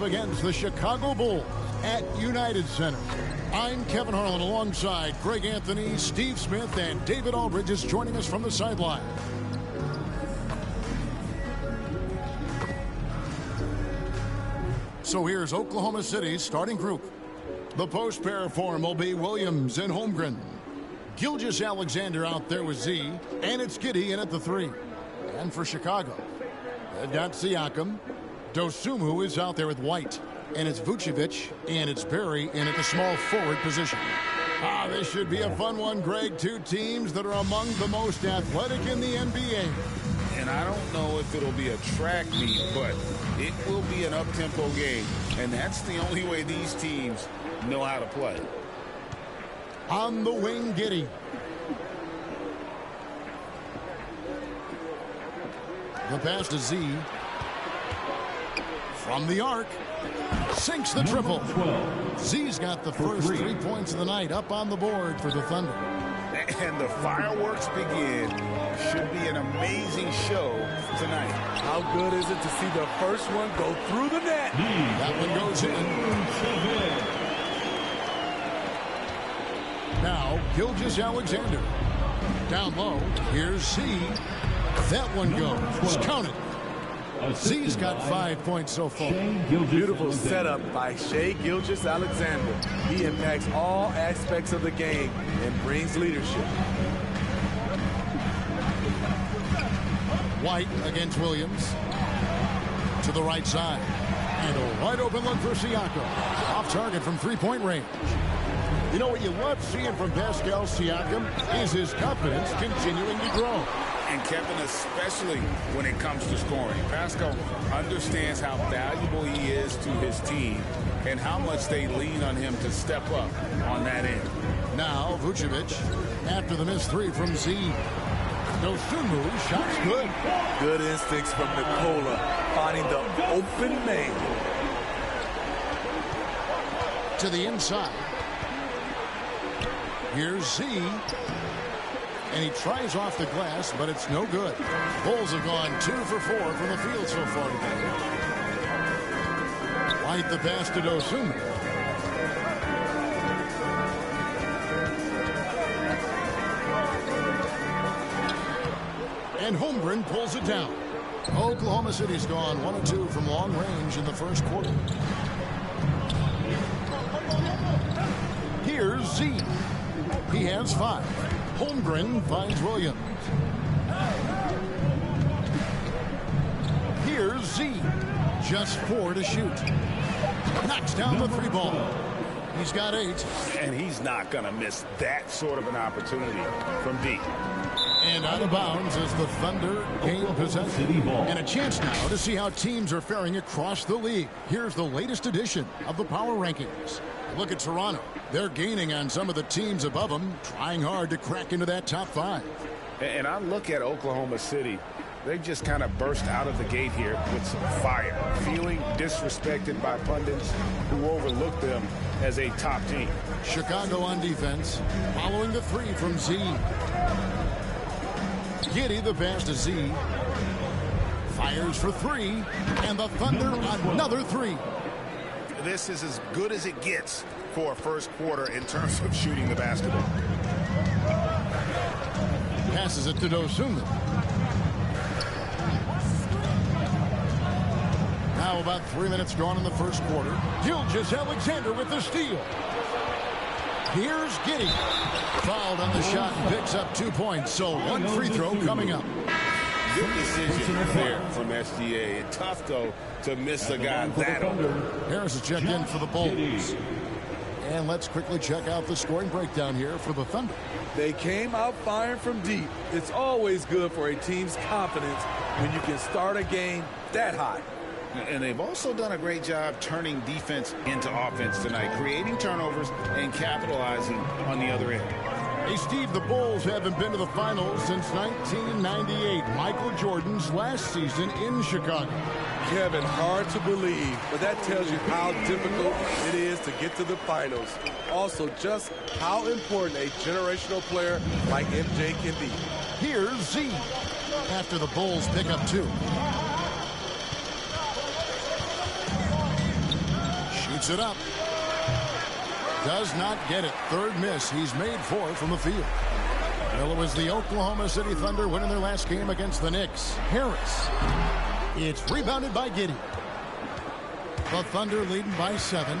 against the Chicago Bulls at United Center. I'm Kevin Harlan alongside Greg Anthony, Steve Smith, and David Aldridge is joining us from the sideline. So here's Oklahoma City's starting group. The post pair form will be Williams and Holmgren. Gilgeous-Alexander out there with Z, and it's Giddey in at the 3. And for Chicago, they've got Siakam. Dosunmu is out there with White, and it's Vucevic, and it's Barry in at the small forward position. This should be a fun one, Greg. Two teams that are among the most athletic in the NBA. And I don't know if it'll be a track meet, but it will be an up-tempo game. And that's the only way these teams know how to play. On the wing, Giddey. The pass to Z. From the arc. Sinks the triple. Z's got the first 3 points of the night up on the board for the Thunder. And the fireworks begin. Should be an amazing show tonight. How good is it to see the first one go through the net? That one goes in. Now, Gilgeous-Alexander. Down low. Here's Z. That one goes. Count it. Z's got 5 points so far. Beautiful setup by Shai Gilgeous-Alexander. He impacts all aspects of the game and brings leadership. White against Williams. To the right side. And a wide open look for Siakam. Off target from three-point range. You know what you love seeing from Pascal Siakam is his confidence continuing to grow. And Kevin, especially when it comes to scoring. Pascal understands how valuable he is to his team and how much they lean on him to step up on that end. Now Vucevic after the missed 3 from Z. Dosunmu, shot's good. Good instincts from Nikola, finding the open man. To the inside. Here's Z. And he tries off the glass, but it's no good. Bulls have gone 2 for 4 from the field so far today. White the pass to Dosunmu. And Holmgren pulls it down. Oklahoma City's gone 1 of 2 from long range in the first quarter. Here's Z. He has 5. Holmgren finds Williams. Here's Z. Just 4 to shoot. Knocks down the 3 ball. He's got 8. And he's not going to miss that sort of an opportunity from deep. And out of bounds as the Thunder gain possession. And a chance now to see how teams are faring across the league. Here's the latest edition of the Power Rankings. Look at Toronto. They're gaining on some of the teams above them, trying hard to crack into that top 5. And I look at Oklahoma City. They just kind of burst out of the gate here with some fire, feeling disrespected by pundits who overlook them as a top team. Chicago on defense, following the 3 from Z. Giddey the pass to Z. Fires for 3, and the Thunder another 3. This is as good as it gets for a first quarter in terms of shooting the basketball. Passes it to Dosunmu. Now about 3 minutes gone in the first quarter. Gilgeous-Alexander with the steal. Here's Giddey. Fouled on the shot and picks up 2 points. So 1 free throw coming up. Good decision there from SGA. And tough, though, to miss a guy that open. Harris is checked in for the Bulls. And let's quickly check out the scoring breakdown here for the Thunder. They came out firing from deep. It's always good for a team's confidence when you can start a game that hot. And they've also done a great job turning defense into offense tonight, creating turnovers and capitalizing on the other end. Hey, Steve, the Bulls haven't been to the finals since 1998, Michael Jordan's last season in Chicago. Kevin, hard to believe, but that tells you how difficult it is to get to the finals. Also, just how important a generational player like MJ can be. Here's Z after the Bulls pick up 2. Puts it up. Does not get it. Third miss. He's made 4 from the field. Well, it was the Oklahoma City Thunder winning their last game against the Knicks. Harris. It's rebounded by Giddey. The Thunder leading by 7.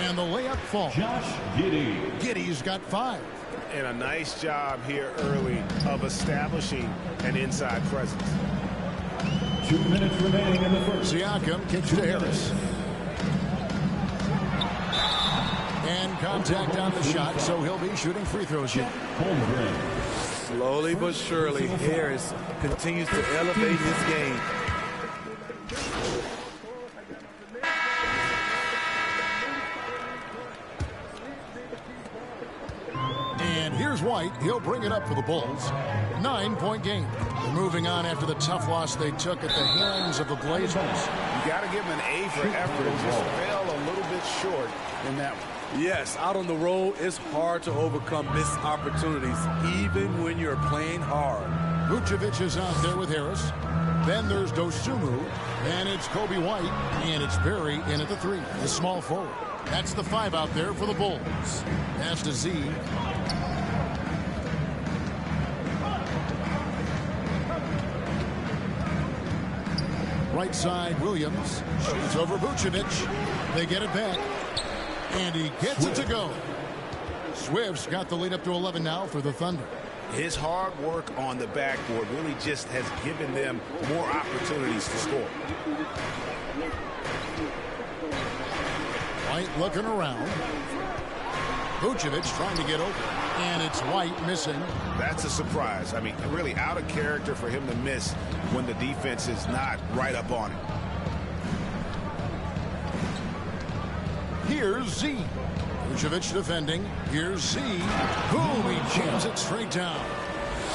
And the layup falls. Josh Giddey. Giddey's got 5. And a nice job here early of establishing an inside presence. 2 minutes remaining in the first. Siakam kicks to Harris. And contact on the shot, so he'll be shooting free throws here. Slowly but surely, Harris continues to elevate his game. And here's White. He'll bring it up for the Bulls. 9-point game. They're moving on after the tough loss they took at the hands of the Blazers. You got to give him an A for effort. He just fell a little bit short in that one. Yes, out on the road, it's hard to overcome missed opportunities, even when you're playing hard. Vucevic is out there with Harris. Then there's Dosunmu. And it's Kobe White. And it's Barry in at the 3, the small forward. That's the 5 out there for the Bulls. Pass to Z. Right side, Williams. Shoots over Vucevic. They get it back. And he gets it to go. Swift's got the lead up to 11 now for the Thunder. His hard work on the backboard really just has given them more opportunities to score. White looking around. Vucevic trying to get open. And it's White missing. That's a surprise. I mean, really out of character for him to miss when the defense is not right up on him. Here's Z. Vucevic defending. Here's Z. Boom, he jams it straight down.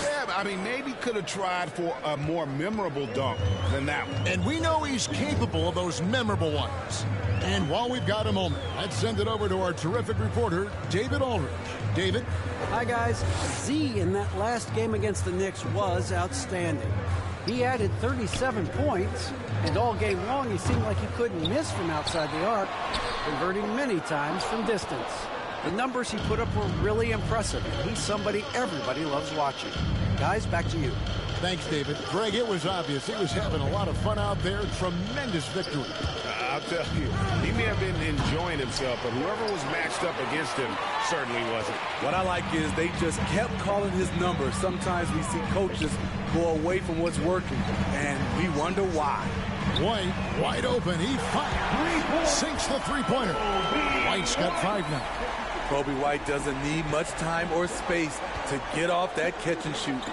Yeah, I mean, maybe could have tried for a more memorable dunk than that one. And we know he's capable of those memorable ones. And while we've got a moment, let's send it over to our terrific reporter, David Aldridge. David? Hi, guys. Z in that last game against the Knicks was outstanding. He added 37 points, and all game long he seemed like he couldn't miss from outside the arc, converting many times from distance. The numbers he put up were really impressive, and he's somebody everybody loves watching. Guys, back to you. Thanks, David. Greg, it was obvious he was having a lot of fun out there. Tremendous victory. I'll tell you, he may have been enjoying himself, but whoever was matched up against him certainly wasn't. What I like is they just kept calling his number. Sometimes we see coaches go away from what's working, and we wonder why. White, wide open. He fires. Sinks the three-pointer. White's got 5 now. Kobe White doesn't need much time or space to get off that catch and shoot.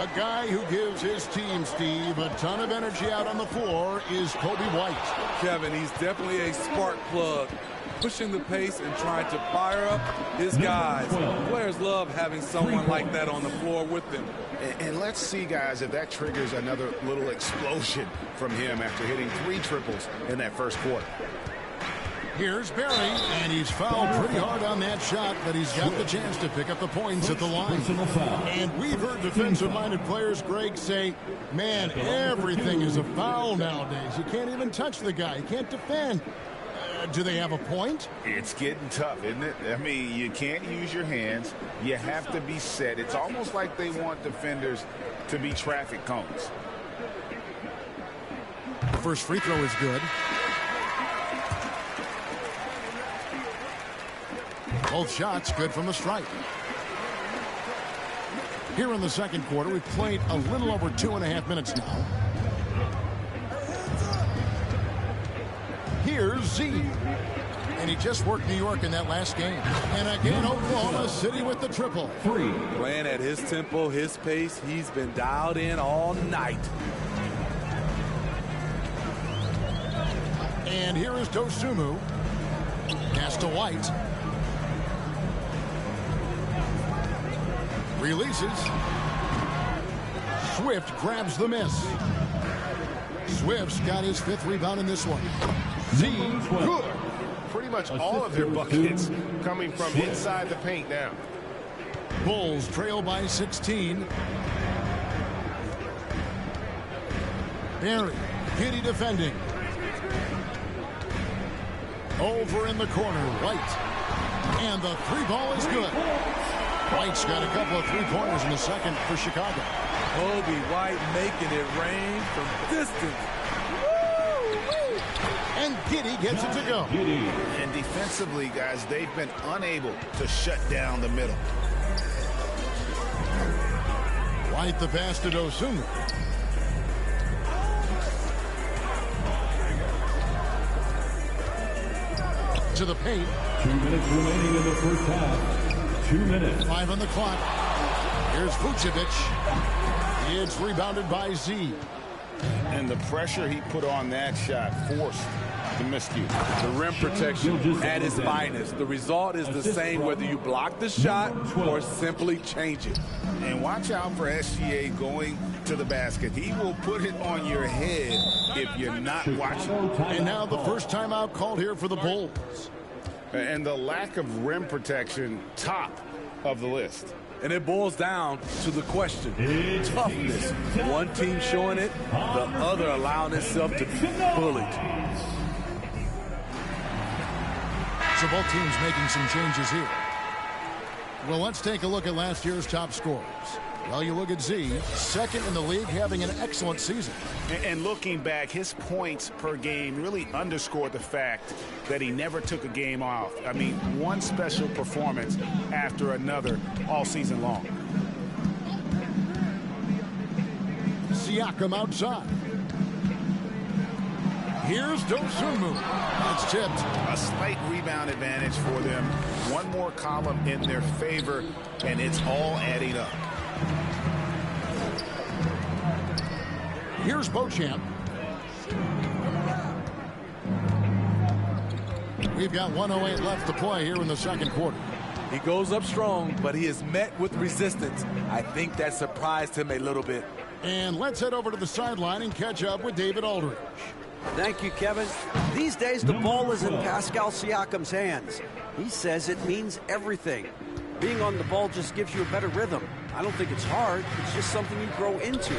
A guy who gives his team, Steve, a ton of energy out on the floor is Kobe White. Kevin, he's definitely a spark plug, pushing the pace and trying to fire up his guys. Players love having someone like that on the floor with them. And let's see, guys, if that triggers another little explosion from him after hitting 3 triples in that first quarter. Here's Barry, and he's fouled pretty hard on that shot, but he's got the chance to pick up the points at the line. And we've heard defensive-minded players, Greg, say, man, everything is a foul nowadays. You can't even touch the guy. You can't defend. Do they have a point? It's getting tough, isn't it? I mean, you can't use your hands. You have to be set. It's almost like they want defenders to be traffic cones. First free throw is good. Both shots good from the stripe. Here in the second quarter, we've played a little over 2.5 minutes now. Here's Z. And he just worked New York in that last game. And again, Oklahoma City with the triple. Playing at his tempo, his pace, he's been dialed in all night. And here is Dosunmu. Pass to White. Releases. Swift grabs the miss. Swift's got his 5th rebound in this one. Z, good. Pretty much all of their buckets coming from inside the paint now. Bulls trail by 16. Barry, Giddey defending. Over in the corner, White. And the three ball is good. White's got a couple of three-pointers in the second for Chicago. Kobe White making it rain from distance. And Giddey gets it to go. And defensively, guys, they've been unable to shut down the middle. White the pass to Dosunmu. To the paint. 2 minutes remaining in the first half. 2 minutes. 5 on the clock. Here's Vucevic. It's rebounded by Z. And the pressure he put on that shot forced the miscue. The rim protection at its finest. The result is the same whether you block the shot or simply change it. And watch out for SGA going to the basket. He will put it on your head if you're not watching. And now the first timeout called here for the Bulls. And the lack of rim protection, top of the list. And it boils down to the question. Toughness. One team showing it, the other allowing itself to be bullied. So both teams making some changes here. Well, let's take a look at last year's top scorers. Well, you look at Z, second in the league, having an excellent season. And looking back, his points per game really underscored the fact that he never took a game off. I mean, one special performance after another all season long. Siakam outside. Here's Dosunmu. That's tipped. A slight rebound advantage for them. One more column in their favor, and it's all adding up. Here's Beauchamp. We've got 1:08 left to play here in the second quarter. He goes up strong, but he is met with resistance. I think that surprised him a little bit. And let's head over to the sideline and catch up with David Aldridge. Thank you, Kevin. These days, the ball is in Pascal Siakam's hands. He says it means everything. Being on the ball just gives you a better rhythm. I don't think it's hard. It's just something you grow into.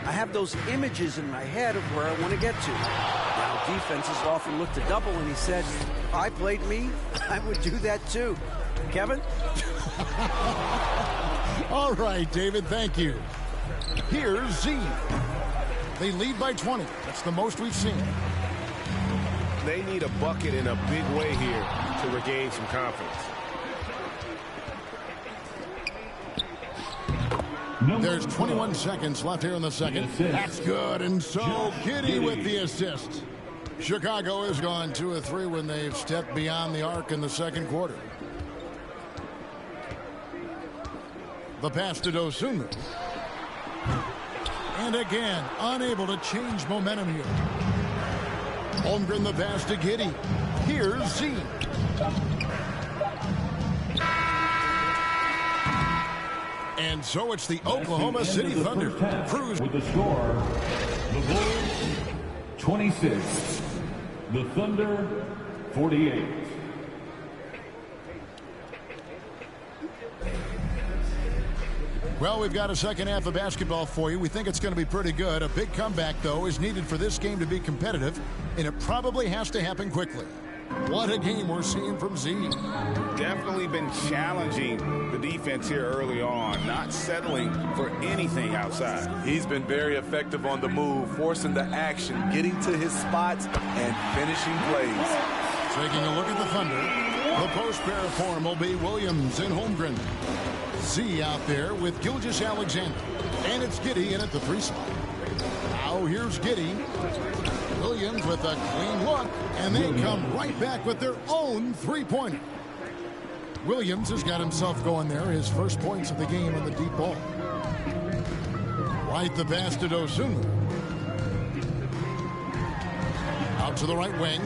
I have those images in my head of where I want to get to. Now, defenses often look to double, and he said, if I played me, I would do that too. Kevin? All right, David, thank you. Here's Z. They lead by 20. That's the most we've seen. They need a bucket in a big way here to regain some confidence. There's 21 seconds left here in the second. That's good. And so Giddey with the assist. Chicago has gone 2 of 3 when they've stepped beyond the arc in the second quarter. The pass to Dosunmu. And again, unable to change momentum here. Holmgren the pass to Giddey. Here's Z. And so it's the Oklahoma City Thunder. Cruise with the score, the Bulls 26, the Thunder 48. Well, we've got a second half of basketball for you. We think it's going to be pretty good. A big comeback, though, is needed for this game to be competitive, and it probably has to happen quickly. What a game we're seeing from Z. Definitely been challenging the defense here early on, not settling for anything outside. He's been very effective on the move, forcing the action, getting to his spots, and finishing plays. Taking a look at the Thunder, the post pair form will be Williams and Holmgren. Z out there with Gilgeous-Alexander. And it's Giddey in at the 3 spot. Now here's Giddey. Williams with a clean look, and they come right back with their own 3-pointer. Williams has got himself going there, his first points of the game on the deep ball. White the pass to Dosunmu. Out to the right wing.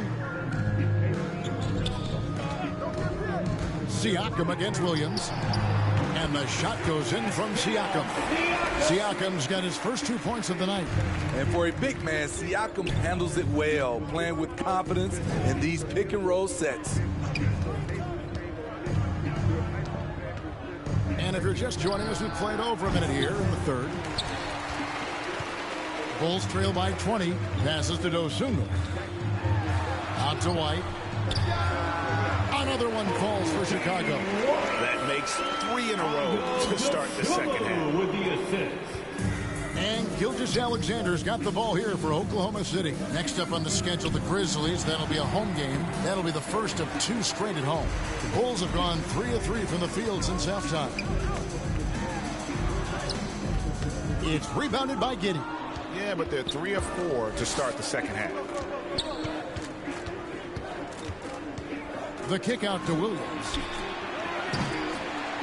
Siakam against Williams. And the shot goes in from Siakam. Siakam's got his first 2 points of the night. And for a big man, Siakam handles it well, playing with confidence in these pick-and-roll sets. And if you're just joining us, we've played over a minute here in the third. Bulls trail by 20. Passes to Dosunmu. Out to White. Another one falls for Chicago. That makes 3 in a row to start the second half. With the assist. And Gilgeous Alexander's got the ball here for Oklahoma City. Next up on the schedule, the Grizzlies. That'll be a home game. That'll be the first of 2 straight at home. The Bulls have gone 3 of 3 from the field since halftime. It's rebounded by Giddey. Yeah, but they're 3 of 4 to start the second half. The kick out to Williams.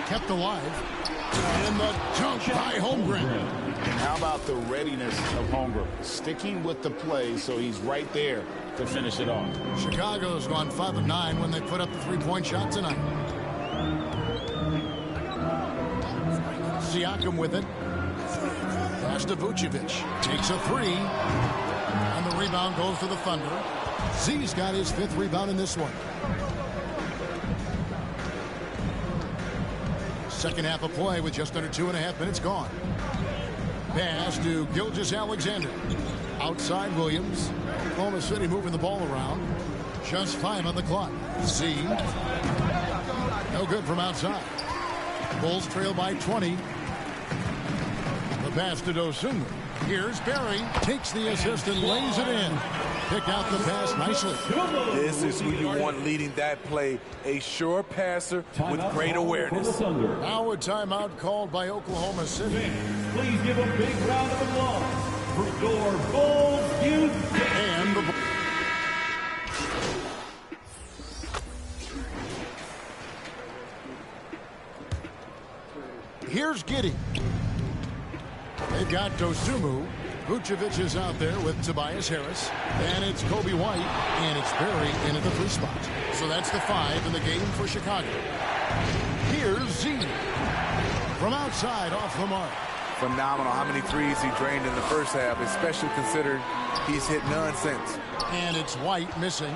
Kept alive. And the dunk by Holmgren. How about the readiness of Holmgren? Sticking with the play so he's right there to finish it off. Chicago's gone 5 of 9 when they put up the 3-point shot tonight. Siakam with it. Pass to Vucevic. Takes a 3. And the rebound goes to the Thunder. Z's got his 5th rebound in this one. Second half of play with just under 2.5 minutes gone. Pass to Gilgeous Alexander. Outside Williams. Oklahoma City moving the ball around. Just 5 on the clock. Z. No good from outside. Bulls trail by 20. The pass to Dosunmu. Here's Barry. Takes the assist and lays it in. Pick out the pass nicely. This is who you want leading that play. A sure passer with great awareness. Now a timeout called by Oklahoma City. Please give a big round of applause for your Bulls youth. And the here's Giddey. They've got Dosunmu. Vucevic is out there with Tobias Harris. And it's Kobe White. And it's Barry in at the 3 spot. So that's the 5 in the game for Chicago. Here's Z. From outside off the mark. Phenomenal how many threes he drained in the first half, especially considering he's hit none since. And it's White missing.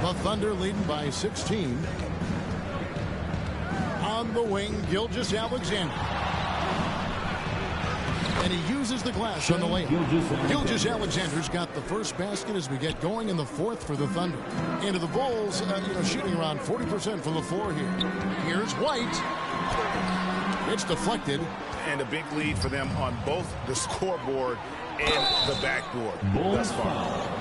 The Thunder leading by 16. On the wing, Gilgeous Alexander. And he uses the glass on the layup. Gilgeous Alexander's got the first basket as we get going in the 4th for the Thunder. Into the Bulls, shooting around 40% from the floor here. Here's White. It's deflected. And a big lead for them on both the scoreboard and the backboard thus far.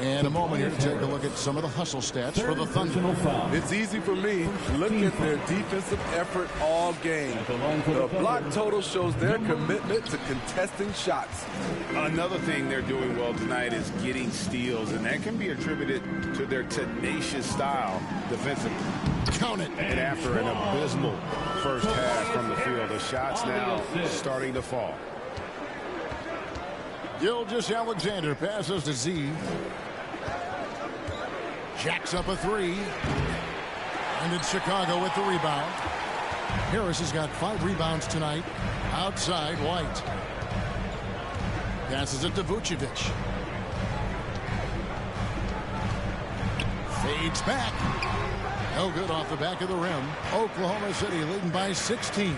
And a moment here to take a look at some of the hustle stats for the Thunder. It's easy for me. Look at their defensive effort all game. The block total shows their commitment to contesting shots. Another thing they're doing well tonight is getting steals, and that can be attributed to their tenacious style defensively. Count it. And after an abysmal first half from the field, the shots now starting to fall. Gilgeous Alexander passes to Z. Jacks up a 3. And it's Chicago with the rebound. Harris has got 5 rebounds tonight. Outside, White. Passes it to Vucevic. Fades back. No good off the back of the rim. Oklahoma City leading by 16.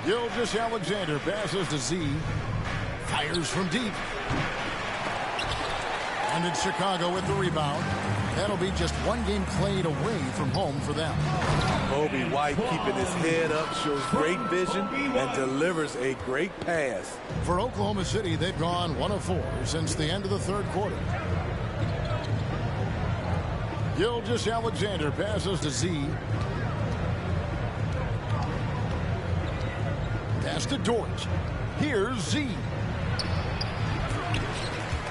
Gilgeous Alexander passes to Z. Fires from deep. And it's Chicago with the rebound. That'll be just 1 game played away from home for them. Kobe White keeping his head up, shows great vision, and delivers a great pass. For Oklahoma City, they've gone 1 of 4 since the end of the 3rd quarter. Gilgeous Alexander passes to Z. Pass to Dort. Here's Z.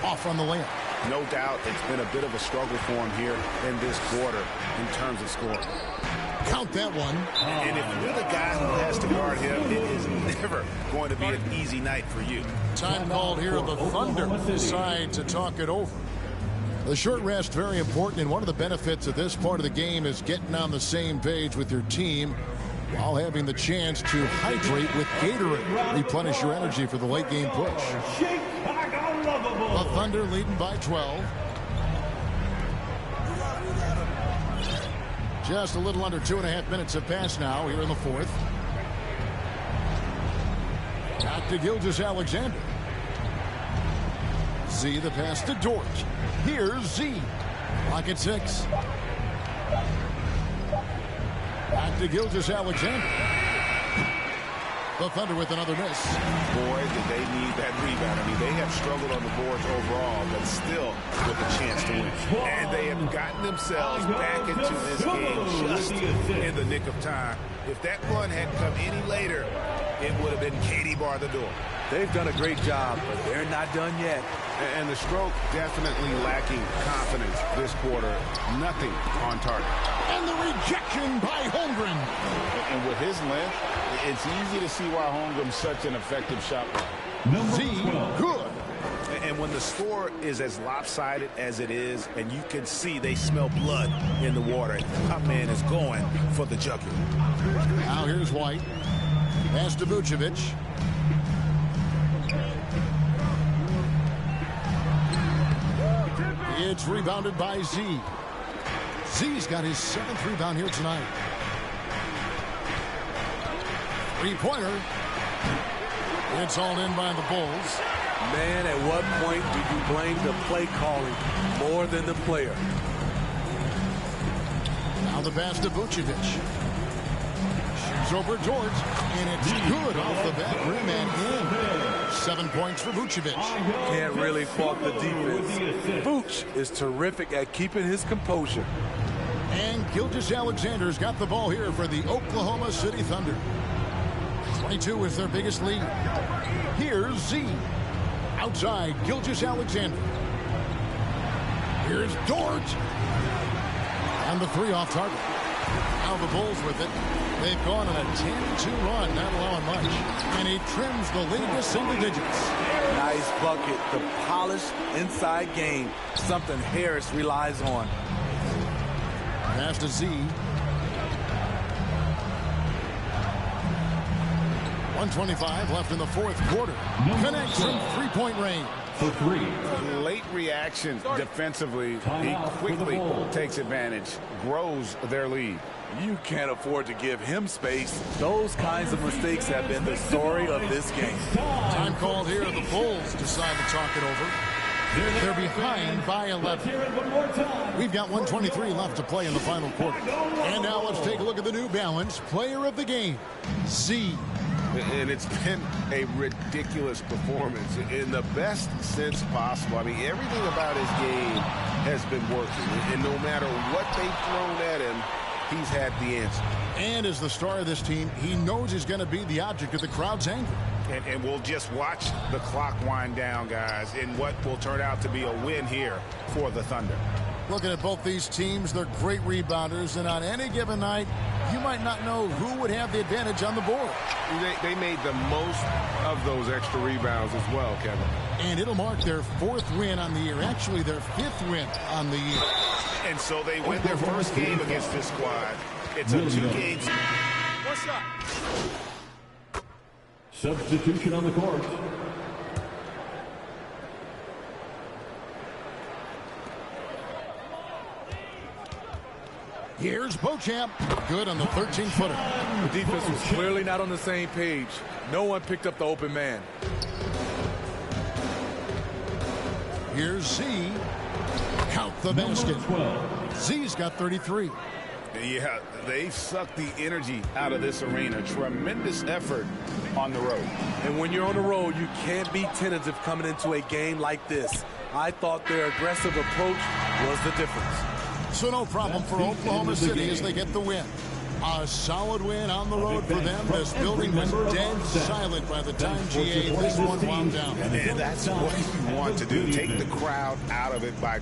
Off on the layup. No doubt it's been a bit of a struggle for him here in this quarter in terms of scoring. Count that one. And if you're the guy who has to guard him, it is never going to be an easy night for you. Time called here. The Thunder decide to talk it over. The short rest, very important, and one of the benefits of this part of the game is getting on the same page with your team while having the chance to hydrate with Gatorade. Replenish your energy for the late game push. The Thunder leading by 12. Just a little under 2.5 minutes have passed now here in the 4th. Back to Gilgeous Alexander. Z the pass to Dort. Here's Z. Clock at 6. Back to Gilgeous-Alexander. The Thunder with another miss. Boy, did they need that rebound. I mean, they have struggled on the boards overall, but still with a chance to win. And they have gotten themselves back into this game just in the nick of time. If that run had come any later, it would have been Katie bar the door. They've done a great job, but they're not done yet. And the stroke definitely lacking confidence this quarter. Nothing on target. And the rejection by Holmgren. And with his length, it's easy to see why Holmgren's such an effective shot blocker. Z, good. And when the score is as lopsided as it is, and you can see they smell blood in the water, our man is going for the jugular. Now here's White. Pass to Vucevic. It's rebounded by Z. Z's got his 7th rebound here tonight. Three-pointer. It's all in by the Bulls. Man, at what point do you blame the play calling more than the player? Now the pass to Vucevic. Shoots over George, and it's good off the back rim and in. 7 points for Vucevic. Can't really fault the defense. Vuce is terrific at keeping his composure. And Gilgeous-Alexander's got the ball here for the Oklahoma City Thunder. 22 is their biggest lead. Here's Z. Outside, Gilgeous-Alexander. Here's Dort. And the 3 off target. Now the Bulls with it. They've gone on a 10-2 run, not allowing much. And he trims the lead to single digits. Nice bucket. The polished inside game. Something Harris relies on. Pass to Z. 1:25 left in the 4th quarter. Connects from three-point range. For 3. Late reaction defensively. He quickly takes advantage, grows their lead. You can't afford to give him space. Those kinds of mistakes have been the story of this game. Time called here. The Bulls decide to talk it over. They're behind by 11. We've got 1:23 left to play in the final quarter. And now let's take a look at the New Balance player of the game, Z. And it's been a ridiculous performance in the best sense possible. I mean, everything about his game has been working. And no matter what they've thrown at him, he's had the answer. And as the star of this team, he knows he's going to be the object of the crowd's anger. And we'll just watch the clock wind down, guys, in what will turn out to be a win here for the Thunder. Looking at both these teams, they're great rebounders, and on any given night, you might not know who would have the advantage on the board. They made the most of those extra rebounds as well, Kevin. And it'll mark their 4th win on the year, actually their 5th win on the year. And so they win their first game against this squad. It's a 2-game. What's up? Substitution on the court. Here's Beauchamp. Good on the 13-footer. The defense was clearly not on the same page. No one picked up the open man. Here's Z. Count the basket. Z's got 33. Yeah, they've sucked the energy out of this arena. Tremendous effort on the road. And when you're on the road, you can't be tentative coming into a game like this. I thought their aggressive approach was the difference. So no problem for Oklahoma City as they get the win. A solid win on the road for them. This building was dead silent by the time GA this one wound down. And that's what you want to do. Take the crowd out of it by